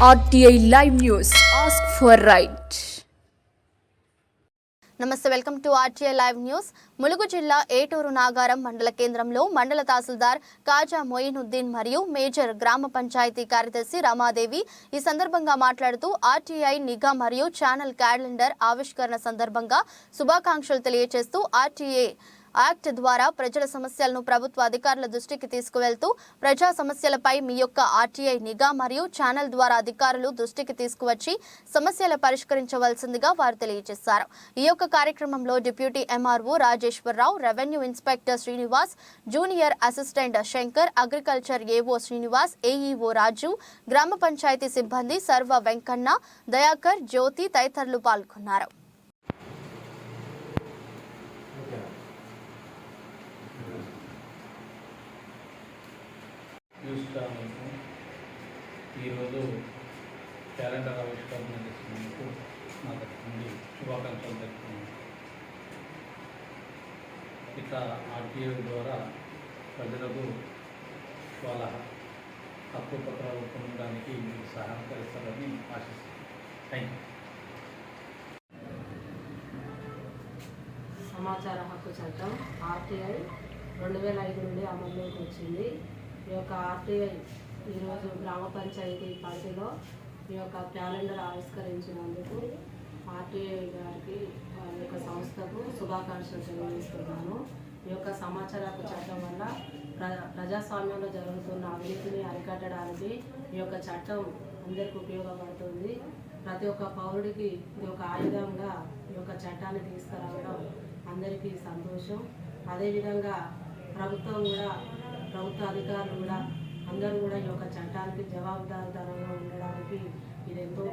RTI Live News. Ask for right. నమస్తే, welcome to RTI live news. Mulugu జిల్లా ఏటూరు నాగారం మండల కేంద్రంలో మండల తహసీల్దార్ కాజా మొయినుద్దీన్ మరియు మేజర్ గ్రామ పంచాయతీ కార్యదర్శి రమాదేవి ఈ సందర్భంగా మాట్లాడుతూ ఆర్టీఐ నిఘా మరియు ఛానల్ క్యాలెండర్ ఆవిష్కరణ సందర్భంగా శుభాకాంక్షలు తెలియజేస్తూ ఆర్టీఐ యాక్ట్ ద్వారా ప్రజల సమస్యలను ప్రభుత్వ అధికారుల దృష్టికి తీసుకువెళ్తూ ప్రజా సమస్యలపై మీ యొక్క ఆర్టీఐ నిఘా మరియు ఛానల్ ద్వారా అధికారులు దృష్టికి తీసుకువచ్చి సమస్యలు పరిష్కరించవలసిందిగా వారు తెలియజేశారు. ఈ యొక్క కార్యక్రమంలో deputy MRO Rajeswara Rao, revenue inspector Srinivas, junior assistant Shankar, agriculture AO Srinivas, AEO Raju, గ్రామ పంచాయతీ సిబ్బంది సర్వ వెంకన్న, దయాకర్, జ్యోతి తదితరులు పాల్గొన్నారు. ఈరోజు క్యాలెండర్ ఆవిష్కరణ చేసినందుకు నా దగ్గర నుండి శుభాకాంక్షలు తెలుపుతున్నాను. ఇట్లా ఆర్టీఐ ద్వారా ప్రజలకు వాళ్ళ హక్కు పత్రాలు పొందడానికి మీరు సహకరిస్తారని ఆశిస్తున్నాను. Thank you. సమాచార హక్కు చట్టం ఆర్టీఐ 2005 నుండి అమల్లోకి వచ్చింది. ఈ యొక్క ఆర్టీఐ ఈరోజు గ్రామ పంచాయతీ పరిధిలో ఈ యొక్క క్యాలెండర్ ఆవిష్కరించినందుకు ఆర్టీఐ గారికి వారి యొక్క సంస్థకు శుభాకాంక్షలు తెలియజేస్తున్నాను. ఈ యొక్క సమాచార హక్కు చట్టం వల్ల ప్రజాస్వామ్యంలో జరుగుతున్న అవినీతిని అరికట్టడానికి ఈ యొక్క చట్టం అందరికీ ఉపయోగపడుతుంది. ప్రతి ఒక్క పౌరుడికి ఇది ఒక ఆయుధంగా ఈ యొక్క చట్టాన్ని తీసుకురావడం అందరికీ సంతోషం. అదేవిధంగా ప్రభుత్వ అధికారులు కూడా అందరూ కూడా ఈ యొక్క చట్టానికి జవాబుదారీతనంగా ఉండడానికి ఇది ఎంతో